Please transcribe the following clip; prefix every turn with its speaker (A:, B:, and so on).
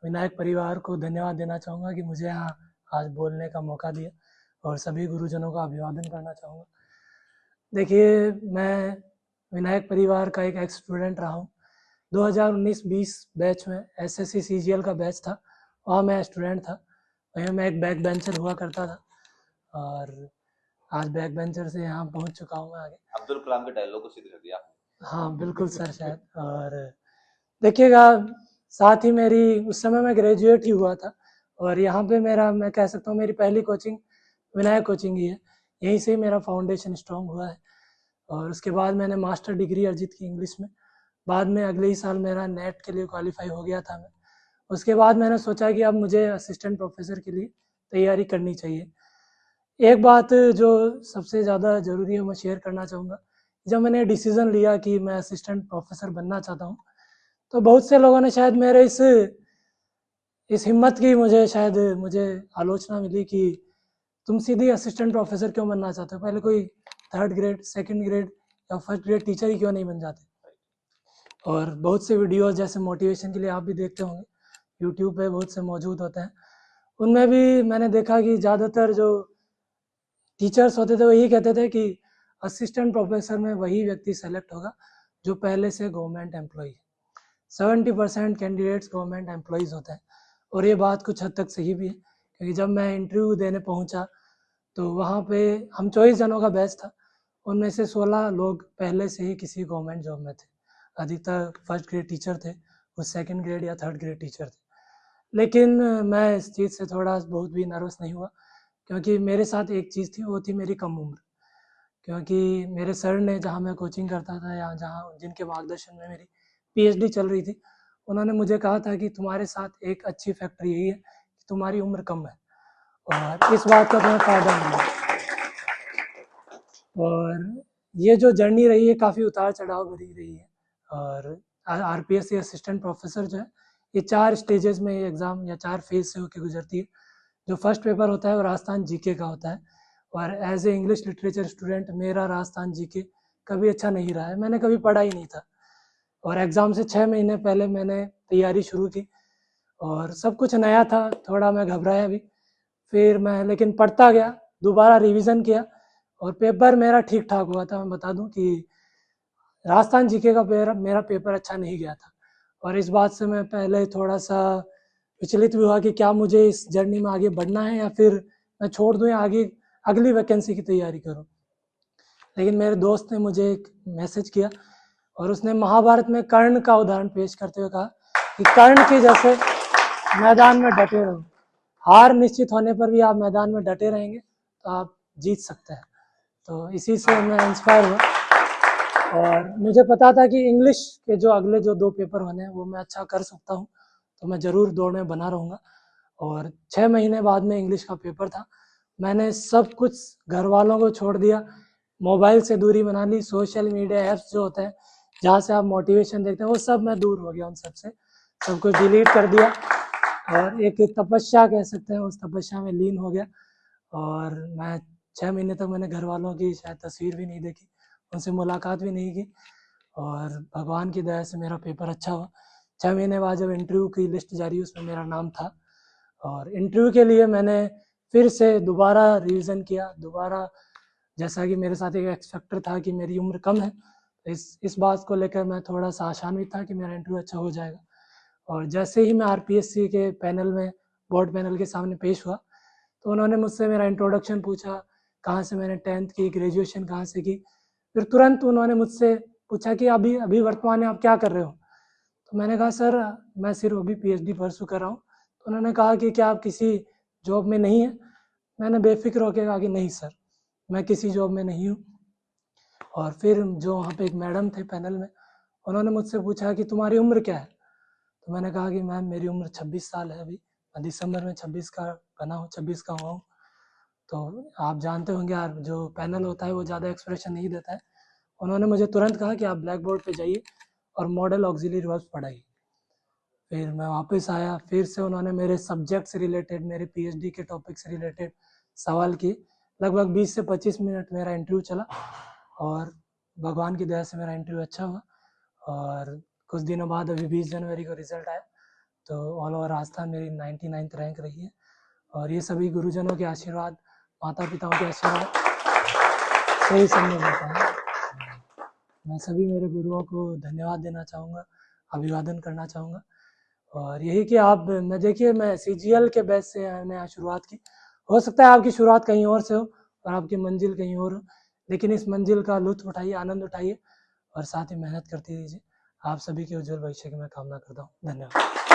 A: विनायक परिवार को धन्यवाद देना चाहूँगा कि मुझे यहाँ आज बोलने का मौका दिया और सभी गुरुजनों का अभिवादन करना चाहूँगा। देखिए, मैं विनायक परिवार का एक एक्स स्टूडेंट रहा हूँ। 2019-20 बैच में एसएससी सीजीएल का बैच था, वहाँ मैं स्टूडेंट था। वहीं मैं एक बैक बेंचर हुआ करता था और आज बैक बेंचर से यहाँ पहुँच चुका हूँ मैं आगे।
B: अब्दुल कलाम के डायलॉग को सिद्ध कर दिया आपने।
A: हाँ बिल्कुल सर, शायद। और देखिएगा, साथ ही मेरी उस समय मैं ग्रेजुएट ही हुआ था और यहाँ पे मेरा, मैं कह सकता हूँ, मेरी पहली कोचिंग विनायक कोचिंग ही है। यहीं से ही मेरा फाउंडेशन स्ट्रॉन्ग हुआ है और उसके बाद मैंने मास्टर डिग्री अर्जित की इंग्लिश में। बाद में अगले ही साल मेरा नेट के लिए क्वालिफाई हो गया था मैं। उसके बाद मैंने सोचा कि अब मुझे असिस्टेंट प्रोफेसर के लिए तैयारी करनी चाहिए। एक बात जो सबसे ज़्यादा ज़रूरी है मैं शेयर करना चाहूँगा, जब मैंने डिसीज़न लिया कि मैं असिस्टेंट प्रोफेसर बनना चाहता हूँ, तो बहुत से लोगों ने शायद मेरे इस हिम्मत की मुझे आलोचना मिली कि तुम सीधी असिस्टेंट प्रोफेसर क्यों बनना चाहते हो, पहले कोई थर्ड ग्रेड, सेकंड ग्रेड या फर्स्ट ग्रेड टीचर ही क्यों नहीं बन जाते। और बहुत से वीडियोस जैसे मोटिवेशन के लिए आप भी देखते होंगे, यूट्यूब पे बहुत से मौजूद होते हैं। उनमें भी मैंने देखा कि ज़्यादातर जो टीचर्स होते थे वो यही कहते थे कि असिस्टेंट प्रोफेसर में वही व्यक्ति सेलेक्ट होगा जो पहले से गवर्नमेंट एम्प्लॉई है। 70% कैंडिडेट्स गवर्नमेंट एम्प्लॉयज़ होते हैं और ये बात कुछ हद तक सही भी है, क्योंकि जब मैं इंटरव्यू देने पहुंचा तो वहाँ पे हम 24 जनों का बैच था, उनमें से 16 लोग पहले से ही किसी गवर्नमेंट जॉब में थे। अधिकतर फर्स्ट ग्रेड टीचर थे, वो सेकंड ग्रेड या थर्ड ग्रेड टीचर थे। लेकिन मैं इस चीज़ से थोड़ा बहुत भी नर्वस नहीं हुआ, क्योंकि मेरे साथ एक चीज़ थी, वो थी मेरी कम उम्र। क्योंकि मेरे सर ने, जहाँ मैं कोचिंग करता था या जहाँ जिनके मार्गदर्शन में मेरी पीएचडी चल रही थी, उन्होंने मुझे कहा था कि तुम्हारे साथ एक अच्छी फैक्टर यही है कि तुम्हारी उम्र कम है और इस बात का तुम्हें फ़ायदा मिला। और ये जो जर्नी रही है काफ़ी उतार चढ़ाव भरी रही है। और आरपीएससी असिस्टेंट प्रोफेसर जो है, ये 4 स्टेजेस में ये एग्ज़ाम या 4 फेज़ से होकर गुजरती है। जो फर्स्ट पेपर होता है वो राजस्थान जीके का होता है और as a English literature student मेरा राजस्थान जीके कभी अच्छा नहीं रहा है, मैंने कभी पढ़ा ही नहीं था। और एग्ज़ाम से 6 महीने पहले मैंने तैयारी शुरू की और सब कुछ नया था, थोड़ा मैं घबराया भी। फिर मैं लेकिन पढ़ता गया, दोबारा रिवीजन किया और पेपर मेरा ठीक ठाक हुआ था। मैं बता दूं कि राजस्थान जीके का मेरा पेपर अच्छा नहीं गया था और इस बात से मैं पहले थोड़ा सा विचलित भी हुआ कि क्या मुझे इस जर्नी में आगे बढ़ना है या फिर मैं छोड़ दूं या आगे अगली वैकेंसी की तैयारी करूं। लेकिन मेरे दोस्त ने मुझे एक मैसेज किया और उसने महाभारत में कर्ण का उदाहरण पेश करते हुए कहा कि कर्ण के जैसे मैदान में डटे रहो, हार निश्चित होने पर भी आप मैदान में डटे रहेंगे तो आप जीत सकते हैं। तो इसी से मैं इंस्पायर हुआ और मुझे पता था कि इंग्लिश के जो अगले जो 2 पेपर होने हैं वो मैं अच्छा कर सकता हूँ, तो मैं ज़रूर दौड़ में बना रहूँगा। और 6 महीने बाद में इंग्लिश का पेपर था। मैंने सब कुछ घर वालों को छोड़ दिया, मोबाइल से दूरी बना ली, सोशल मीडिया ऐप्स जो होते हैं जहाँ से आप मोटिवेशन देखते हैं वो सब मैं दूर हो गया उन सब से, सब कुछ डिलीट कर दिया और एक तपस्या कह सकते हैं, उस तपस्या में लीन हो गया। और मैं 6 महीने तक मैंने घर वालों की शायद तस्वीर भी नहीं देखी, उनसे मुलाकात भी नहीं की और भगवान की दया से मेरा पेपर अच्छा हुआ। 6 महीने बाद जब इंटरव्यू की लिस्ट जारी हुई उसमें मेरा नाम था और इंटरव्यू के लिए मैंने फिर से दोबारा रिवीजन किया, दोबारा, जैसा कि मेरे साथ एक एक्स फैक्टर था कि मेरी उम्र कम है, इस बात को लेकर मैं थोड़ा सा आशान्वित था कि मेरा इंटरव्यू अच्छा हो जाएगा। और जैसे ही मैं आरपीएससी के पैनल में, बोर्ड पैनल के सामने पेश हुआ, तो उन्होंने मुझसे मेरा इंट्रोडक्शन पूछा, कहाँ से मैंने 10th की, ग्रेजुएशन कहाँ से की। फिर तुरंत उन्होंने मुझसे पूछा कि अभी अभी वर्तमान में आप क्या कर रहे हो। तो मैंने कहा सर मैं सिर्फ अभी पीएचडी परसू कर रहा हूँ। तो उन्होंने कहा कि क्या आप किसी जॉब में नहीं हैं। मैंने बेफिक्र होकर कहा कि नहीं सर, मैं किसी जॉब में नहीं हूँ। और फिर जो वहाँ पे एक मैडम थे पैनल में, उन्होंने मुझसे पूछा कि तुम्हारी उम्र क्या है। तो मैंने कहा कि मैम मेरी उम्र 26 साल है, अभी मैं दिसंबर में 26 का बना हूँ, 26 का हुआ हूँ। तो आप जानते होंगे यार, जो पैनल होता है वो ज़्यादा एक्सप्रेशन नहीं देता है। उन्होंने मुझे तुरंत कहा कि आप ब्लैक बोर्ड पे जाइए और मॉडल ऑक्सिलरी वर्ब्स पढ़ाइए। फिर मैं वापस आया, फिर से उन्होंने मेरे सब्जेक्ट से रिलेटेड, मेरे पीएचडी के टॉपिक से रिलेटेड सवाल किए। लगभग 20 से 25 मिनट मेरा इंटरव्यू चला और भगवान की दया से मेरा इंटरव्यू अच्छा हुआ। और कुछ दिनों बाद अभी 20 जनवरी को रिजल्ट आया, तो ऑल ओवर राजस्थान मेरी 99th रैंक रही है। और ये सभी गुरुजनों के आशीर्वाद, माता पिताओं के आशीर्वाद से ही संभव हो पाया। मैं सभी मेरे गुरुओं को धन्यवाद देना चाहूँगा, अभिवादन करना चाहूँगा। और यही कि आप मैं देखिए मैं CGL के बेस से मैंने यहाँ शुरुआत की। हो सकता है आपकी शुरुआत कहीं और से हो और आपकी मंजिल कहीं और हो, लेकिन इस मंजिल का लुत्फ़ उठाइए, आनंद उठाइए और साथ ही मेहनत करते रहिए। आप सभी के उज्जवल भविष्य की मैं कामना करता हूँ। धन्यवाद।